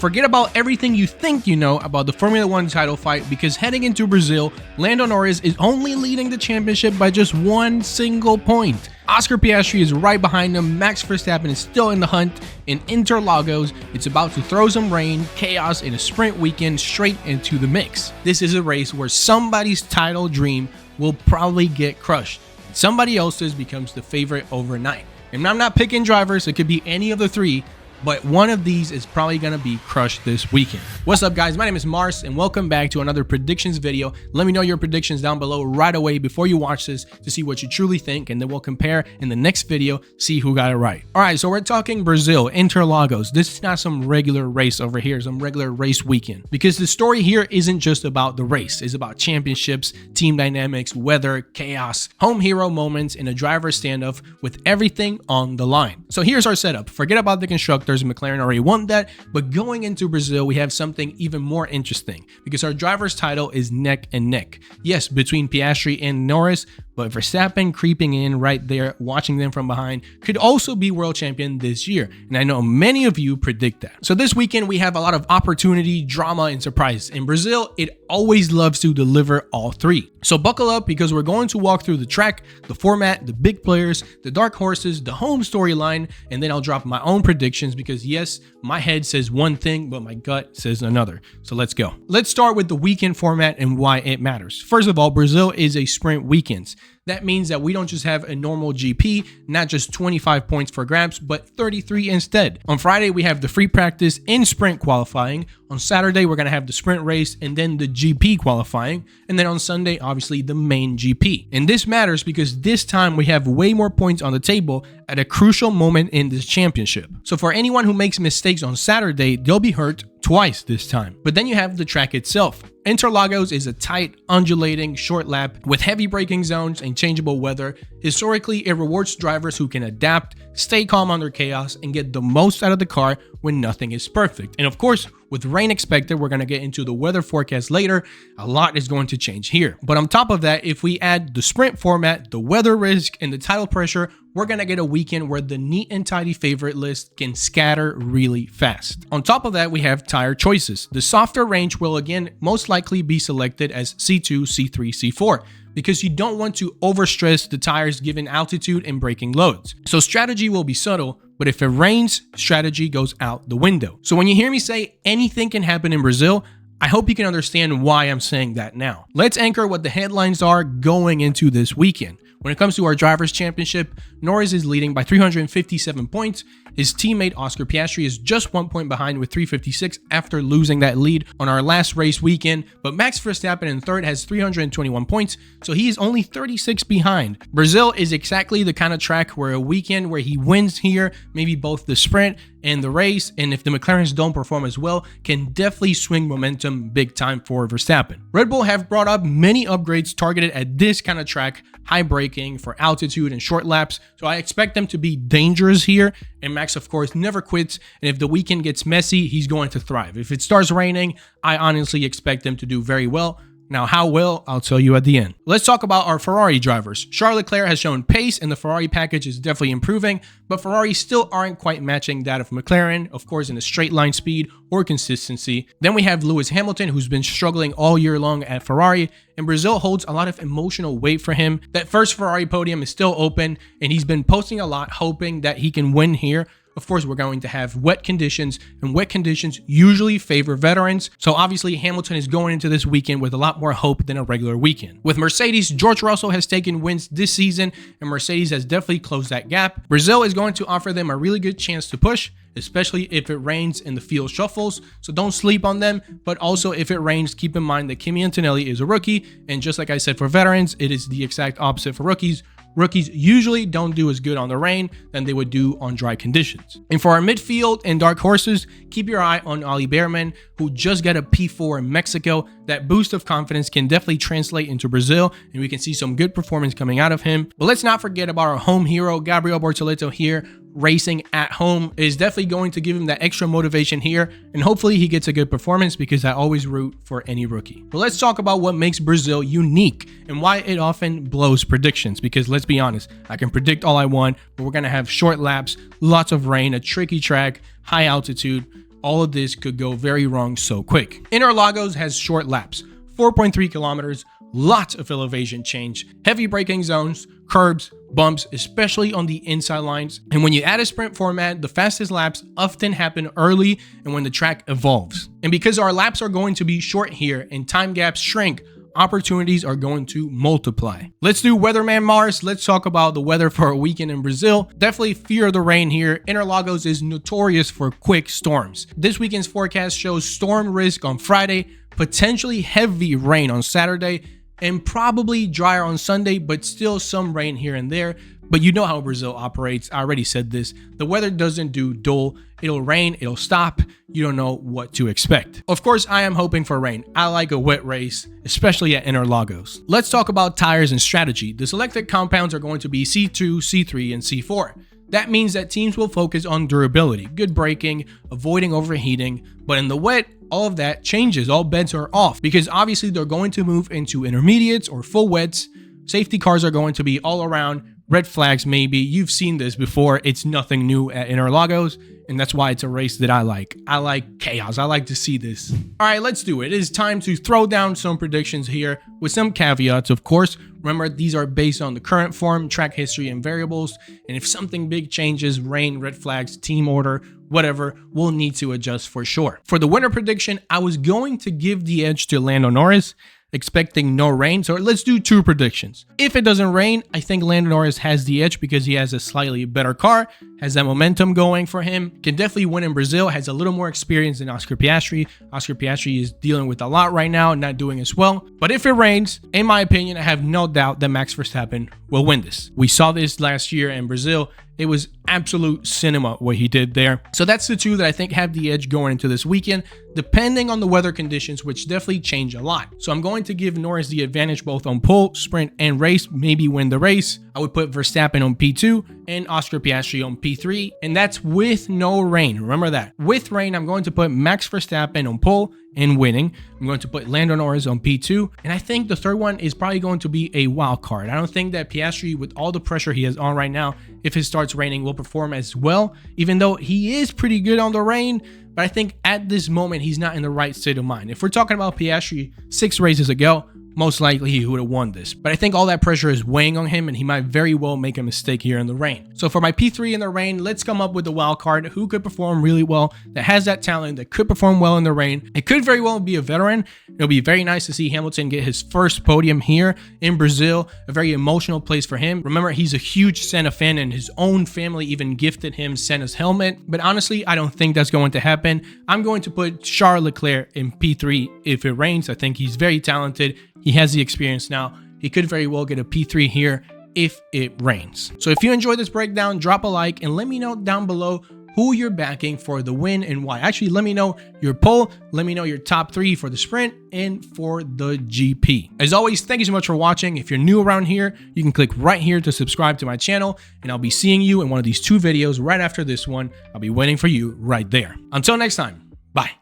forget about everything you think you know about the Formula 1 title fight, because heading into Brazil, Lando Norris is only leading the championship by just one single point. Oscar Piastri is right behind him. Max Verstappen is still in the hunt. In Interlagos, it's about to throw some rain, chaos, and a sprint weekend straight into the mix. This is a race where somebody's title dream will probably get crushed. Somebody else's becomes the favorite overnight. And I'm not picking drivers, it could be any of the three, but one of these is probably going to be crushed this weekend. What's up, guys? My name is Mars, and welcome back to another predictions video. Let me know your predictions down below right away before you watch this to see what you truly think, and then we'll compare in the next video, see who got it right. All right, so we're talking Brazil, Interlagos. This is not some regular race over here, some regular race weekend, because the story here isn't just about the race. It's about championships, team dynamics, weather, chaos, home hero moments, and a driver standoff with everything on the line. So here's our setup. Forget about the constructors. McLaren already won that, but going into Brazil, we have something even more interesting because our driver's title is neck and neck. Yes, between Piastri and Norris, but Verstappen creeping in right there, watching them from behind, could also be world champion this year. And I know many of you predict that. So this weekend, we have a lot of opportunity, drama, and surprise. In Brazil, it always loves to deliver all three. So buckle up, because we're going to walk through the track, the format, the big players, the dark horses, the home storyline, and then I'll drop my own predictions, because yes, my head says one thing, but my gut says another. So let's go. Let's start with the weekend format and why it matters. First of all, Brazil is a sprint weekend. That means that we don't just have a normal GP, not just 25 points for grabs, but 33 instead. On Friday, we have the free practice in sprint qualifying. On Saturday, we're going to have the sprint race and then the GP qualifying. And then on Sunday, obviously the main GP. And this matters because this time we have way more points on the table at a crucial moment in this championship. So for anyone who makes mistakes on Saturday, they'll be hurt twice this time. But then you have the track itself. Interlagos is a tight, undulating, short lap with heavy braking zones and changeable weather. Historically, it rewards drivers who can adapt, stay calm under chaos, and get the most out of the car when nothing is perfect. And of course, with rain expected, we're going to get into the weather forecast later, a lot is going to change here. But on top of that, if we add the sprint format, the weather risk, and the title pressure, we're going to get a weekend where the neat and tidy favorite list can scatter really fast. On top of that, we have tire choices. The softer range will again most likely be selected as C2, C3, C4, because you don't want to overstress the tires given altitude and braking loads. So strategy will be subtle, but if it rains, strategy goes out the window. So when you hear me say anything can happen in Brazil, I hope you can understand why I'm saying that now. Let's anchor what the headlines are going into this weekend. When it comes to our Drivers' Championship, Norris is leading by 357 points. His teammate Oscar Piastri is just 1 point behind with 356 after losing that lead on our last race weekend. But Max Verstappen in third has 321 points, so he is only 36 behind. Brazil is exactly the kind of track where a weekend where he wins here, maybe both the sprint and the race, and if the McLarens don't perform as well, can definitely swing momentum big time for Verstappen. Red Bull have brought up many upgrades targeted at this kind of track, high braking for altitude and short laps, so I expect them to be dangerous here. And Max, of course, never quits, and if the weekend gets messy, he's going to thrive. If it starts raining, I honestly expect them to do very well. Now, how well, I'll tell you at the end. Let's talk about our Ferrari drivers. Charles Leclerc has shown pace, and the Ferrari package is definitely improving, but Ferrari still aren't quite matching that of McLaren, of course, in a straight line speed or consistency. Then we have Lewis Hamilton, who's been struggling all year long at Ferrari, and Brazil holds a lot of emotional weight for him. That first Ferrari podium is still open, and he's been posting a lot, hoping that he can win here. Of course, we're going to have wet conditions, and wet conditions usually favor veterans. So obviously, Hamilton is going into this weekend with a lot more hope than a regular weekend. With Mercedes, George Russell has taken wins this season, and Mercedes has definitely closed that gap. Brazil is going to offer them a really good chance to push, especially if it rains and the field shuffles. So don't sleep on them, but also if it rains, keep in mind that Kimi Antonelli is a rookie, and just like I said for veterans, it is the exact opposite for rookies. Rookies usually don't do as good on the rain than they would do on dry conditions. And for our midfield and dark horses, keep your eye on Ollie Bearman, who just got a P4 in Mexico. That boost of confidence can definitely translate into Brazil, and we can see some good performance coming out of him. But let's not forget about our home hero, Gabriel Bortoleto here. Racing at home is definitely going to give him that extra motivation here, and hopefully he gets a good performance, because I always root for any rookie. But let's talk about what makes Brazil unique and why it often blows predictions, because let's be honest, I can predict all I want, but we're going to have short laps, lots of rain, a tricky track, high altitude. all of this could go very wrong so quick. Interlagos has short laps, 4.3 kilometers, lots of elevation change, heavy braking zones, curbs, bumps, especially on the inside lines. And when you add a sprint format, the fastest laps often happen early and when the track evolves. And because our laps are going to be short here and time gaps shrink, opportunities are going to multiply. Let's do Weatherman Mars. Let's talk about the weather for a weekend in Brazil. Definitely fear the rain here. Interlagos is notorious for quick storms. This weekend's forecast shows storm risk on Friday, potentially heavy rain on Saturday, and probably drier on Sunday, but still some rain here and there. But you know how Brazil operates. I already said this. The weather doesn't do dull. It'll rain, it'll stop. You don't know what to expect. Of course, I am hoping for rain. I like a wet race, especially at Interlagos. Let's talk about tires and strategy. The selected compounds are going to be C2, C3, and C4. That means that teams will focus on durability, good braking, avoiding overheating, but in the wet, all of that changes. All bets are off because obviously they're going to move into intermediates or full wets. Safety cars are going to be all around. Red flags, maybe. You've seen this before. It's nothing new at Interlagos, and that's why it's a race that I like. I like chaos. I like to see this. All right, let's do it. It is time to throw down some predictions here with some caveats, of course. Remember, these are based on the current form, track history, and variables. And if something big changes, rain, red flags, team order, whatever, we'll need to adjust for sure. For the winner prediction, I was going to give the edge to Lando Norris, expecting no rain. So let's do two predictions. If it doesn't rain, I think Lando Norris has the edge because he has a slightly better car, has that momentum going for him, can definitely win in Brazil, has a little more experience than Oscar Piastri. Oscar Piastri is dealing with a lot right now, not doing as well. But if it rains, in my opinion, I have no doubt that Max Verstappen will win this. We saw this last year in Brazil. It was absolute cinema what he did there. So that's the two that I think have the edge going into this weekend, depending on the weather conditions, which definitely change a lot. So I'm going to give Norris the advantage both on pole, sprint, and race, maybe win the race. I would put Verstappen on P2 and Oscar Piastri on P3, and that's with no rain. Remember that. With rain, I'm going to put Max Verstappen on pole and winning. I'm going to put Lando Norris on P2, and I think the third one is probably going to be a wild card. I don't think that Piastri, with all the pressure he has on right now, if it starts raining, will perform as well, even though he is pretty good on the rain. But I think at this moment, he's not in the right state of mind. If we're talking about Piastri 6 races ago, most likely he would have won this. But I think all that pressure is weighing on him and he might very well make a mistake here in the rain. So for my P3 in the rain, let's come up with a wild card who could perform really well, that has that talent, that could perform well in the rain. It could very well be a veteran. It'll be very nice to see Hamilton get his first podium here in Brazil, a very emotional place for him. Remember, he's a huge Senna fan and his own family even gifted him Senna's helmet. But honestly, I don't think that's going to happen. I'm going to put Charles Leclerc in P3 if it rains. I think he's very talented. He has the experience now. He could very well get a P3 here if it rains. So if you enjoyed this breakdown, drop a like and let me know down below who you're backing for the win and why. Actually, let me know your poll. Let me know your top 3 for the sprint and for the GP. As always, thank you so much for watching. If you're new around here, you can click right here to subscribe to my channel, and I'll be seeing you in one of these 2 videos right after this one. I'll be waiting for you right there. Until next time, bye.